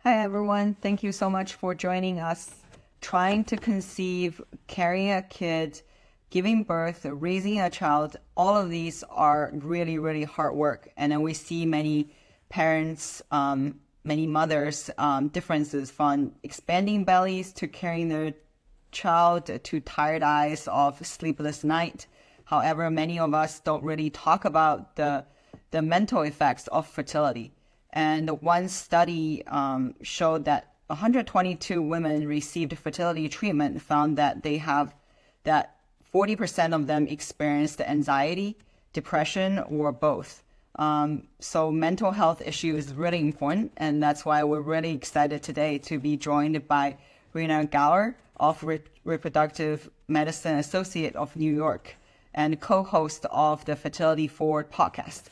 Hi, everyone. Thank you so much for joining us. Trying to conceive, carrying a kid, giving birth, raising a child, all of these are really, really hard work. And then we see many parents, many mothers, differences from expanding bellies to carrying their child to tired eyes of sleepless night. However, many of us don't really talk about the mental effects of fertility. And one study showed that 122 women received fertility treatment found that they have that 40% of them experienced anxiety, depression, or both. So mental health issue is really important, and that's why we're really excited today to be joined by Rena Gower of Reproductive Medicine Associate of New York and co-host of the Fertility Forward podcast.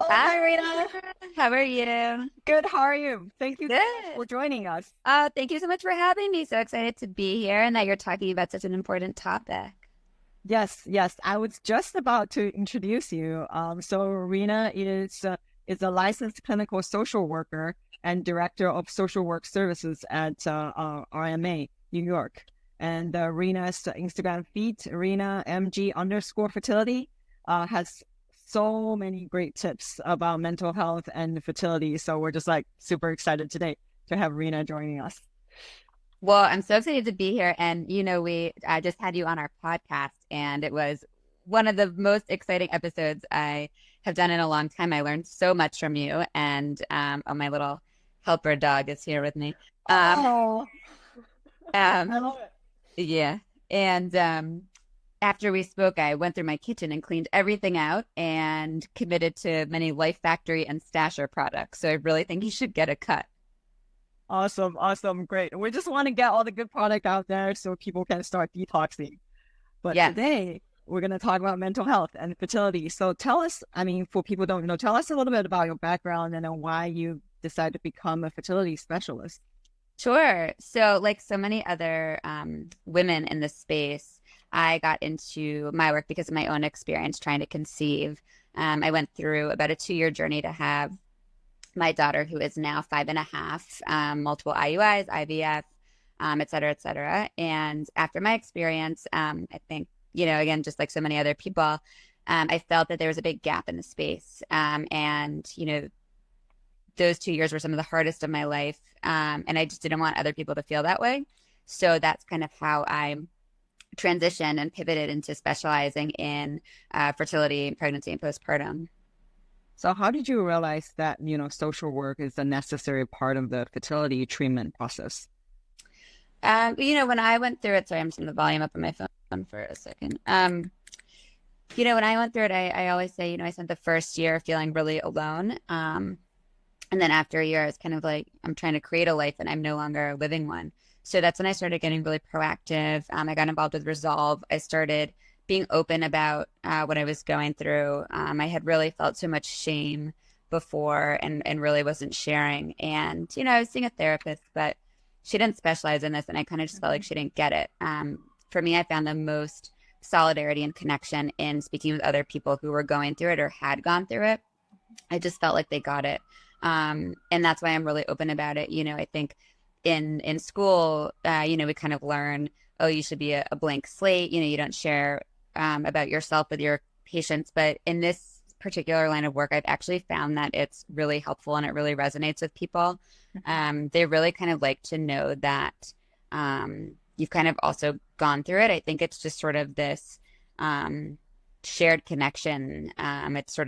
Oh, hi, Rena. How are you? Good. How are you? Thank you so much for Good. joining us. Thank you so much for having me. So excited to be here and that you're talking about such an important topic. Yes, yes. I was just about to introduce you. So Rena is a licensed clinical social worker and director of social work services at RMA, New York. And Rena's Instagram feed, Rena MG_fertility, has so many great tips about mental health and fertility. So we're just like super excited today to have Rena joining us. Well, I'm so excited to be here. And I just had you on our podcast, and it was one of the most exciting episodes I have done in a long time. I learned so much from you, and my little helper dog is here with me. Oh, I Um, love it. yeah, and after we spoke, I went through my kitchen and cleaned everything out and committed to many Life Factory and Stasher products. So I really think you should get a cut. Awesome, awesome, great. We just want to get all the good product out there so people can start detoxing. But Yes. today we're going to talk about mental health and fertility. So tell us, I mean, for people who don't know, tell us a little bit about your background and then why you decided to become a fertility specialist. Sure. So, like so many other women in this space, I got into my work because of my own experience trying to conceive. I went through about a 2-year journey to have my daughter, who is now 5.5, multiple IUIs, IVF, et cetera, et cetera. And after my experience, I think, again, just like so many other people, I felt that there was a big gap in the space. And those 2 years were some of the hardest of my life. And I just didn't want other people to feel that way. So that's kind of how I transitioned and pivoted into specializing in fertility, pregnancy, and postpartum. So how did you realize that, social work is a necessary part of the fertility treatment process? When I went through it, sorry, I'm turning the volume up on my phone for a second. When I went through it, I always say, I spent the first year feeling really alone. And then after a year, it's kind of like I'm trying to create a life and I'm no longer living one. So that's when I started getting really proactive. I got involved with Resolve. I started being open about what I was going through. I had really felt so much shame before and really wasn't sharing. And, I was seeing a therapist, but she didn't specialize in this. And I kind of just felt like she didn't get it. For me, I found the most solidarity and connection in speaking with other people who were going through it or had gone through it. I just felt like they got it. And that's why I'm really open about it. I think in school, we kind of learn, oh, you should be a blank slate. You don't share about yourself with your patients. But in this particular line of work, I've actually found that it's really helpful and it really resonates with people. They really kind of like to know that you've kind of also gone through it. I think it's just sort of this shared connection. It's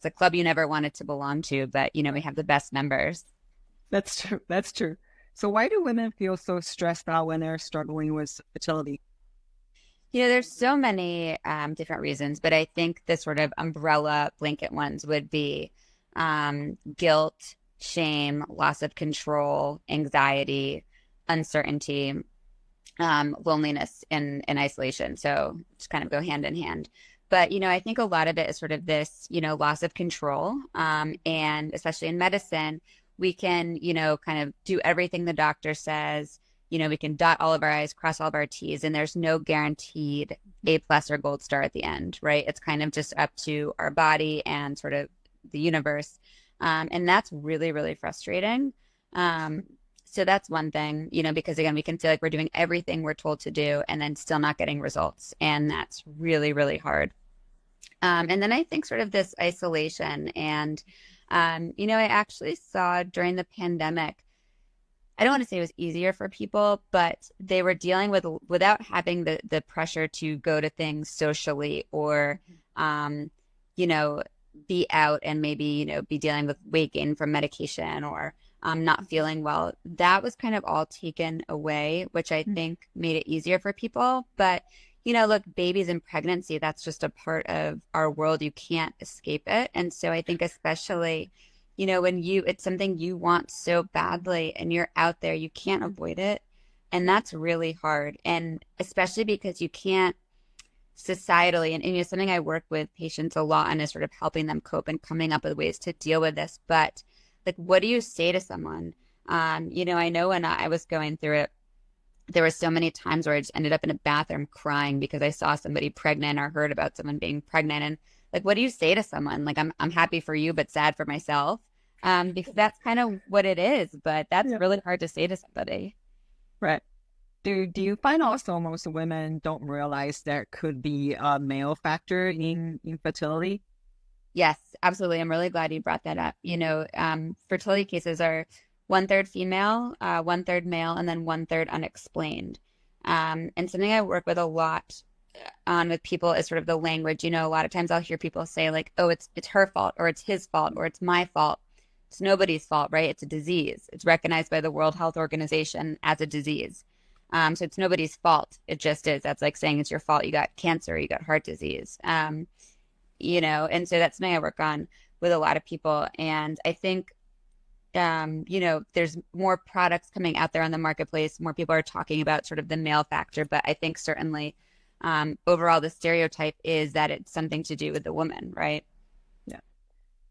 a club you never wanted to belong to, but we have the best members. That's true. That's true. So why do women feel so stressed out when they're struggling with fertility? There's so many different reasons, but I think the sort of umbrella blanket ones would be guilt, shame, loss of control, anxiety, uncertainty, loneliness, and isolation. So just kind of go hand in hand. But, I think a lot of it is sort of this, loss of control. And especially in medicine, we can, kind of do everything the doctor says, we can dot all of our I's, cross all of our T's, and there's no guaranteed A+ or gold star at the end, right? It's kind of just up to our body and sort of the universe. And that's really, really frustrating. So that's one thing, because again, we can feel like we're doing everything we're told to do and then still not getting results. And that's really, really hard. And then I think sort of this isolation and, I actually saw during the pandemic, I don't want to say it was easier for people, but they were dealing without having the pressure to go to things socially or, be out and maybe, be dealing with weight gain from medication or not feeling well. That was kind of all taken away, which I think made it easier for people. But, look, babies and pregnancy, that's just a part of our world. You can't escape it. And so I think especially, when it's something you want so badly and you're out there, you can't avoid it. And that's really hard. And especially because you can't societally, and something I work with patients a lot on is sort of helping them cope and coming up with ways to deal with this. But like, what do you say to someone? I know when I was going through it, there were so many times where I just ended up in a bathroom crying because I saw somebody pregnant or heard about someone being pregnant. And like, what do you say to someone? Like, I'm happy for you, but sad for myself. Because that's kind of what it is, but that's really hard to say to somebody. Right. Do you find also most women don't realize there could be a male factor in infertility? Yes, absolutely. I'm really glad you brought that up. Fertility cases are 1/3 female, 1/3 male, and then 1/3 unexplained. And something I work with a lot on with people is sort of the language. A lot of times I'll hear people say like, "Oh, it's her fault," or "It's his fault," or "It's my fault." It's nobody's fault, right? It's a disease. It's recognized by the World Health Organization as a disease. So it's nobody's fault. It just is. That's like saying it's your fault. You got cancer, you got heart disease. And so that's something I work on with a lot of people. And I think, there's more products coming out there on the marketplace. More people are talking about sort of the male factor, but I think certainly overall the stereotype is that it's something to do with the woman, right? Yeah.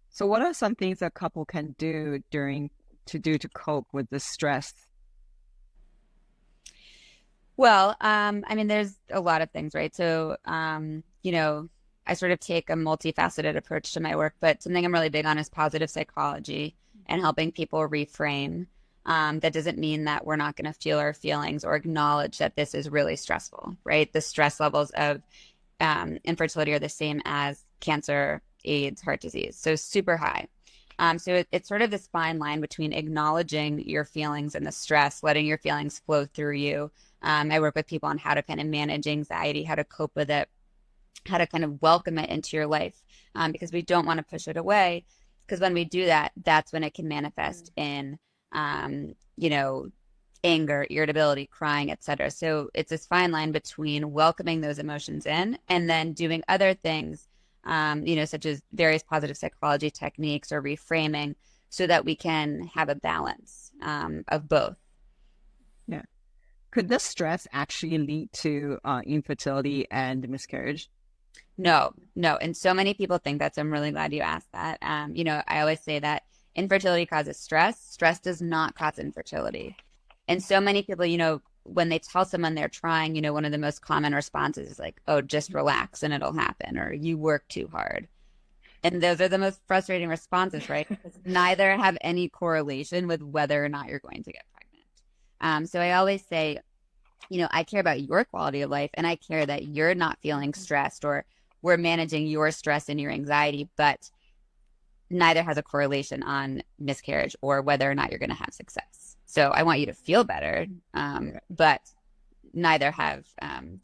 So what are some things a couple can do to cope with the stress? Well, there's a lot of things, right? So, I sort of take a multifaceted approach to my work, but something I'm really big on is positive psychology and helping people reframe. That doesn't mean that we're not going to feel our feelings or acknowledge that this is really stressful, right? The stress levels of infertility are the same as cancer, AIDS, heart disease, so super high. So it's sort of this fine line between acknowledging your feelings and the stress, letting your feelings flow through you. I work with people on how to kind of manage anxiety, how to cope with it, how to kind of welcome it into your life, because we don't want to push it away. Because when we do that, that's when it can manifest in, anger, irritability, crying, etc. So it's this fine line between welcoming those emotions in and then doing other things, such as various positive psychology techniques or reframing, so that we can have a balance of both. Yeah. Could this stress actually lead to infertility and miscarriage? No. And so many people think that, so I'm really glad you asked that. I always say that infertility causes stress. Stress does not cause infertility. And so many people, when they tell someone they're trying, one of the most common responses is like, "Oh, just relax and it'll happen," or "You work too hard." And those are the most frustrating responses, right? Because neither have any correlation with whether or not you're going to get pregnant. So I always say, I care about your quality of life, and I care that you're not feeling stressed, or we're managing your stress and your anxiety, but neither has a correlation on miscarriage or whether or not you're going to have success. So I want you to feel better, but neither have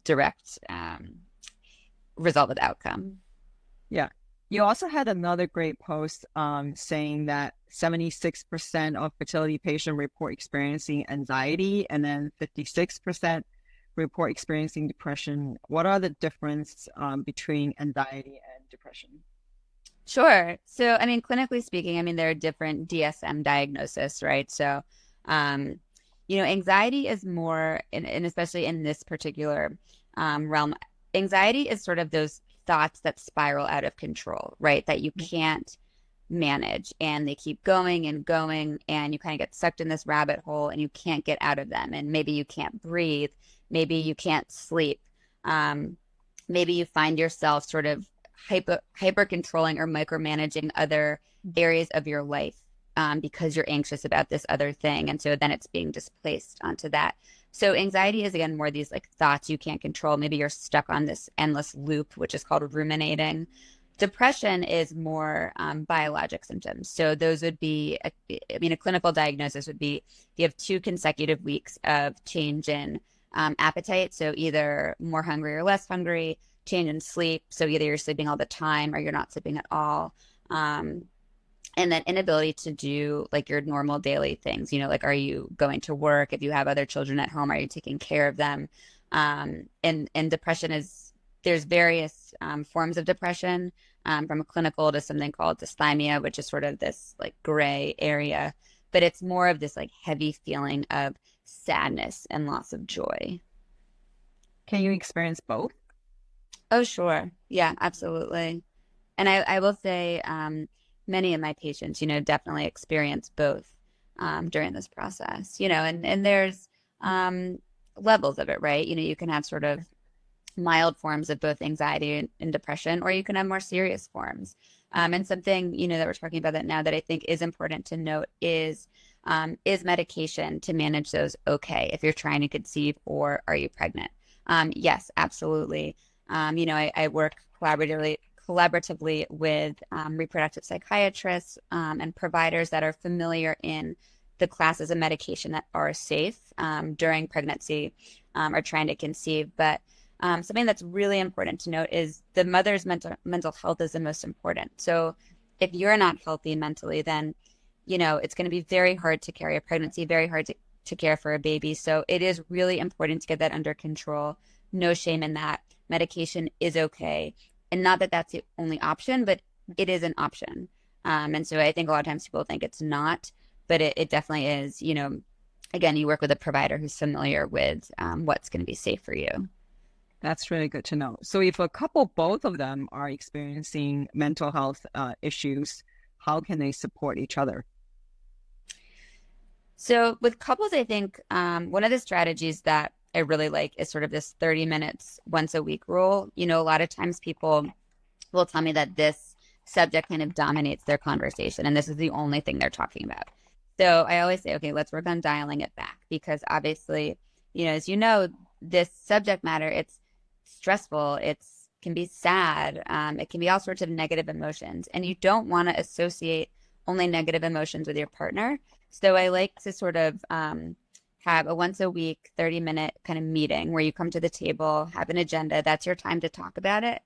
direct result with outcome. Yeah. You also had another great post saying that 76% of fertility patients report experiencing anxiety, and then 56% report experiencing depression. What are the difference between anxiety and depression? Sure. So, clinically speaking, there are different DSM diagnoses, right? So, anxiety is more, and especially in this particular realm, anxiety is sort of those thoughts that spiral out of control, right? That you can't manage, and they keep going and going, and you kind of get sucked in this rabbit hole and you can't get out of them. And maybe you can't breathe, maybe you can't sleep, maybe you find yourself sort of hyper controlling or micromanaging other areas of your life, because you're anxious about this other thing, and so then it's being displaced onto that. So anxiety is, again, more these like thoughts you can't control. Maybe you're stuck on this endless loop, which is called ruminating. Depression is more biologic symptoms. So those would be, a clinical diagnosis would be if you have 2 consecutive weeks of change in appetite. So either more hungry or less hungry, change in sleep. So either you're sleeping all the time or you're not sleeping at all. And then inability to do like your normal daily things, like, are you going to work? If you have other children at home, are you taking care of them? And depression there's various forms of depression, from a clinical to something called dysthymia, which is sort of this like gray area, but it's more of this like heavy feeling of sadness and loss of joy. Can you experience both? Oh, sure. Yeah, absolutely. And I will say, many of my patients, definitely experience both during this process, and there's levels of it, right? You can have sort of mild forms of both anxiety and depression, or you can have more serious forms. And something, that we're talking about that now that I think is important to note is medication to manage those okay if you're trying to conceive or are you pregnant? Yes, absolutely. I work collaboratively with reproductive psychiatrists and providers that are familiar in the classes of medication that are safe during pregnancy or trying to conceive. But something that's really important to note is the mother's mental health is the most important. So if you're not healthy mentally, then, it's going to be very hard to carry a pregnancy, very hard to care for a baby. So it is really important to get that under control. No shame in that. Medication is okay. And not that that's the only option, but it is an option. And so I think a lot of times people think it's not, but it definitely is. Again, you work with a provider who's familiar with what's going to be safe for you. That's really good to know. So if a couple, both of them are experiencing mental health issues, how can they support each other? So with couples, I think one of the strategies that I really like is sort of this 30 minutes once a week rule. A lot of times people will tell me that this subject kind of dominates their conversation, and this is the only thing they're talking about. So I always say, okay, let's work on dialing it back, because obviously, as this subject matter, it's stressful, can be sad, it can be all sorts of negative emotions, and you don't want to associate only negative emotions with your partner. So I like to sort of have a once a week 30-minute kind of meeting where you come to the table, have an agenda. That's your time to talk about it.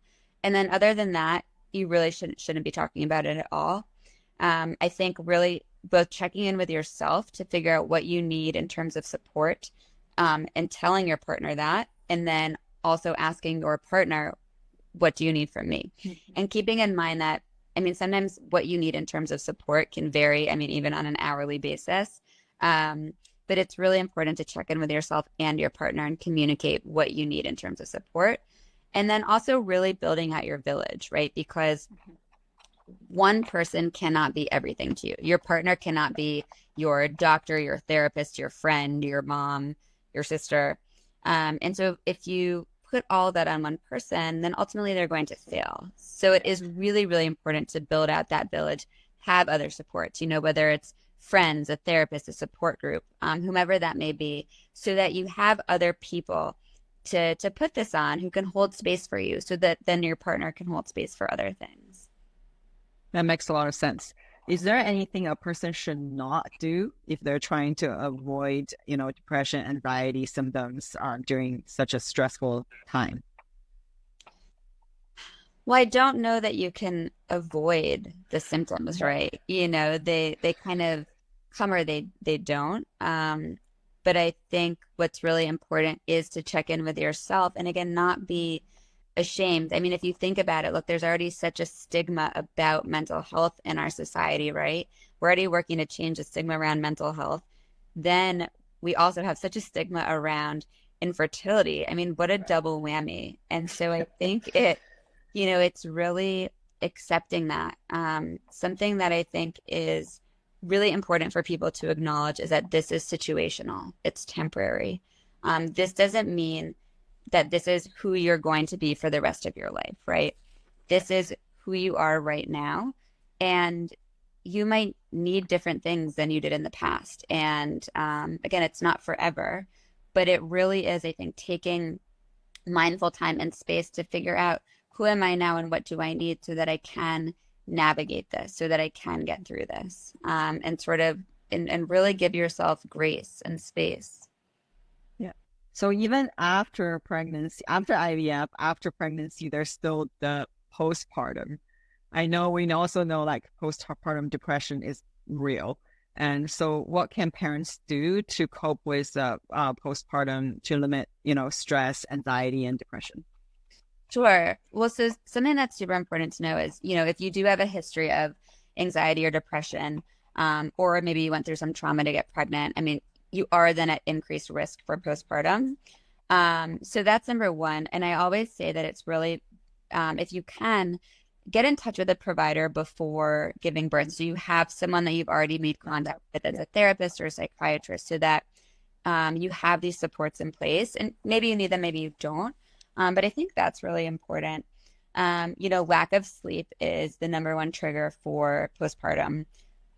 And then other than that, you really shouldn't be talking about it at all. I think really both checking in with yourself to figure out what you need in terms of support, and telling your partner that, and then also asking your partner, what do you need from me? Mm-hmm. And keeping in mind that, sometimes what you need in terms of support can vary, even on an hourly basis. But it's really important to check in with yourself and your partner and communicate what you need in terms of support. And then also really building out your village, right? Because one person cannot be everything to you. Your partner cannot be your doctor, your therapist, your friend, your mom, your sister. And so if you put all that on one person, then ultimately they're going to fail. So it is really, really important to build out that village, have other supports, whether it's friends, a therapist, a support group, whomever that may be, so that you have other people to put this on who can hold space for you, so that then your partner can hold space for other things. That makes a lot of sense. Is there anything a person should not do if they're trying to avoid, depression, anxiety symptoms during such a stressful time? Well, I don't know that you can avoid the symptoms, right? They kind of come or they don't. But I think what's really important is to check in with yourself, and again, not be ashamed. If you think about it, look, there's already such a stigma about mental health in our society, right? We're already working to change the stigma around mental health. Then we also have such a stigma around infertility. What a double whammy. And so I think it's accepting that. Something that I think is really important for people to acknowledge is that this is situational. It's temporary. This doesn't mean that this is who you're going to be for the rest of your life, right? This is who you are right now. And you might need different things than you did in the past. And again, it's not forever, but it really is, I think, taking mindful time and space to figure out who am I now and what do I need so that I can navigate this, so that I can get through this, and sort of, and really give yourself grace and space. Yeah. So even after pregnancy, after IVF, after pregnancy, there's still the postpartum. I know we also know like postpartum depression is real. And so what can parents do to cope with postpartum to limit, stress, anxiety, and depression? Sure. Well, so something that's super important to know is, if you do have a history of anxiety or depression, or maybe you went through some trauma to get pregnant, I mean, you are then at increased risk for postpartum. So that's number one. And I always say that it's really, if you can, get in touch with a provider before giving birth. So you have someone that you've already made contact with as a therapist or a psychiatrist, so that you have these supports in place. And maybe you need them, maybe you don't. But I think that's really important. Lack of sleep is the number one trigger for postpartum.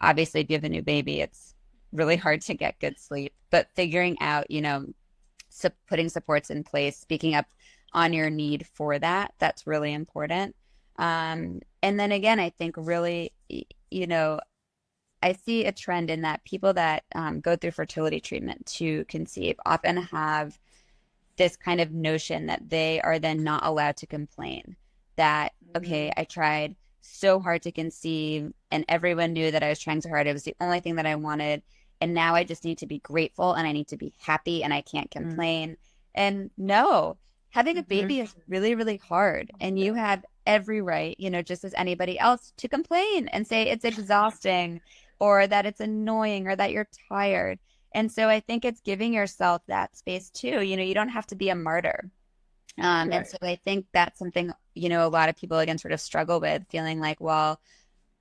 Obviously, if you have a new baby, it's really hard to get good sleep. But figuring out, putting supports in place, speaking up on your need for that, that's really important. And then again, I think really, I see a trend in that people that go through fertility treatment to conceive often have this kind of notion that they are then not allowed to complain. That, okay, I tried so hard to conceive and everyone knew that I was trying so hard. It was the only thing that I wanted. And now I just need to be grateful and I need to be happy and I can't complain. And no, having a baby is really, really hard. And you have every right, just as anybody else, to complain and say it's exhausting or that it's annoying or that you're tired. And so I think it's giving yourself that space too. You don't have to be a martyr. Right. And so I think that's something, a lot of people again sort of struggle with, feeling like, well,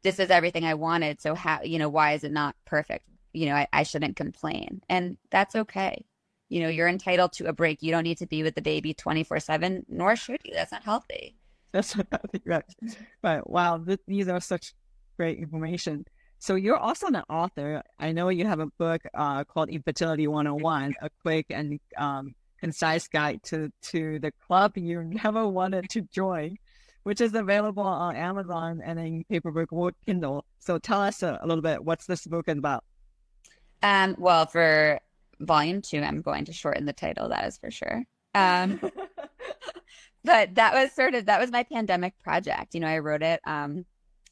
this is everything I wanted. So how, why is it not perfect? I shouldn't complain. And that's okay. You're entitled to a break. You don't need to be with the baby 24/7, nor should you. That's not healthy. That's what I think, right. But wow, these are such great information. So you're also an author. I know you have a book called Fertility 101, a quick and concise guide to the club you never wanted to join, which is available on Amazon and in paperback or Kindle. So tell us a little bit, what's this book about? Well, for volume 2, I'm going to shorten the title, that is for sure. But that was my pandemic project. I wrote it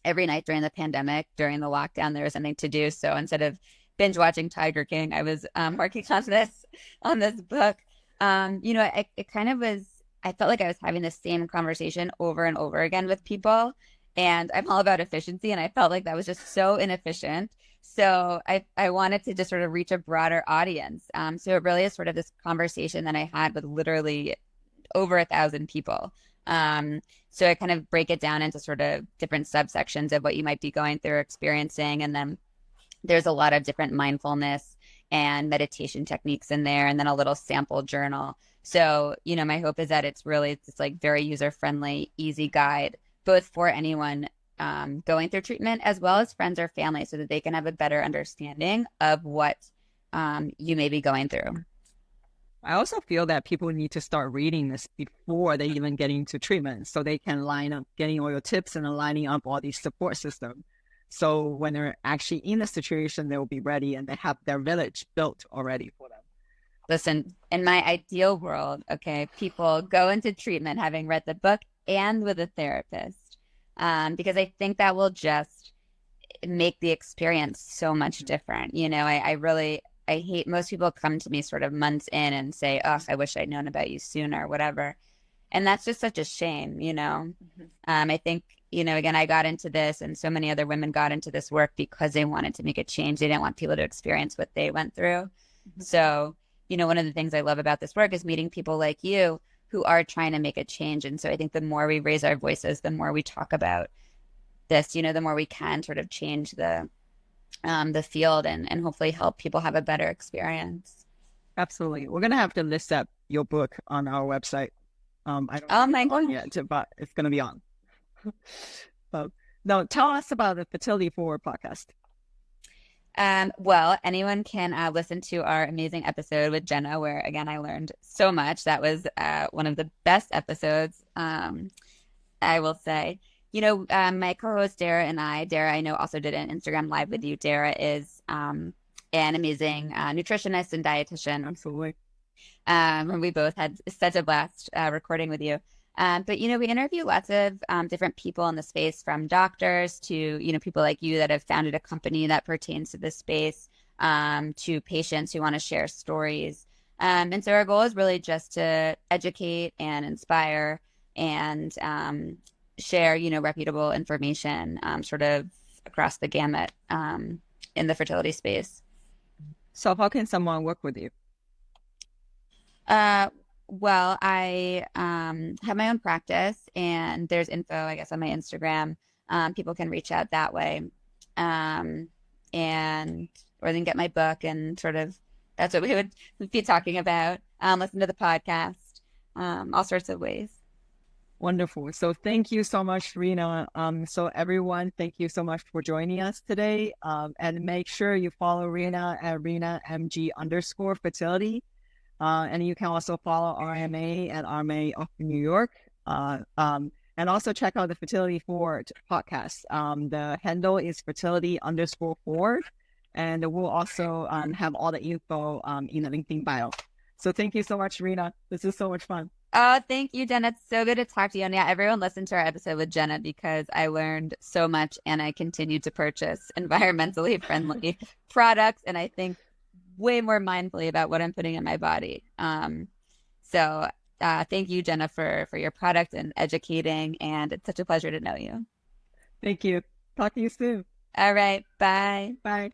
every night during the pandemic. During the lockdown, there was something to do. So instead of binge watching Tiger King, I was working on this book. It kind of was, I felt like I was having the same conversation over and over again with people. And I'm all about efficiency. And I felt like that was just so inefficient. So I wanted to just sort of reach a broader audience. So it really is sort of this conversation that I had with literally over 1,000 people. So I kind of break it down into sort of different subsections of what you might be going through or experiencing. And then there's a lot of different mindfulness and meditation techniques in there, and then a little sample journal. So, my hope is that it's like very user-friendly, easy guide, both for anyone going through treatment as well as friends or family, so that they can have a better understanding of what you may be going through. I also feel that people need to start reading this before they even get into treatment, so they can line up getting all your tips and lining up all these support systems. So when they're actually in a situation, they'll be ready and they have their village built already for them. Listen, in my ideal world, okay, people go into treatment having read the book and with a therapist, because I think that will just make the experience so much different. I hate, most people come to me sort of months in and say, oh, I wish I'd known about you sooner or whatever. And that's just such a shame, I think, again, I got into this and so many other women got into this work because they wanted to make a change. They didn't want people to experience what they went through. So, one of the things I love about this work is meeting people like you who are trying to make a change. And so I think the more we raise our voices, the more we talk about this, the more we can sort of change the field and hopefully help people have a better experience. Absolutely. We're going to have to list up your book on our website. I don't Oh my God. yet, but it's going to be on. But now tell us about the Fertility Forward podcast. Well, anyone can listen to our amazing episode with Jenna, where again I learned so much. That was one of the best episodes, I will say. My co-host Dara and Dara, I know, also did an Instagram live with you. Dara is an amazing nutritionist and dietitian. Absolutely. And we both had such a blast recording with you. But, we interview lots of different people in the space, from doctors to, people like you that have founded a company that pertains to this space, to patients who want to share stories. And so our goal is really just to educate and inspire and share, reputable information sort of across the gamut in the fertility space. So how can someone work with you? Well, I have my own practice, and there's info, I guess, on my Instagram. People can reach out that way, or they can get my book, and sort of that's what we would be talking about. Listen to the podcast, all sorts of ways. Wonderful. So thank you so much, Rena. So everyone, thank you so much for joining us today. And make sure you follow Rena at RenaMG_fertility. And you can also follow RMA at RMA of New York. And also check out the Fertility Forward podcast. The handle is fertility_forward. And we'll also have all the info in the LinkedIn bio. So thank you so much, Rena. This is so much fun. Oh, thank you, Jenna. It's so good to talk to you. And yeah, everyone listen to our episode with Jenna, because I learned so much, and I continue to purchase environmentally friendly products. And I think way more mindfully about what I'm putting in my body. So thank you, Jenna, for your product and educating. And it's such a pleasure to know you. Thank you. Talk to you soon. All right. Bye. Bye.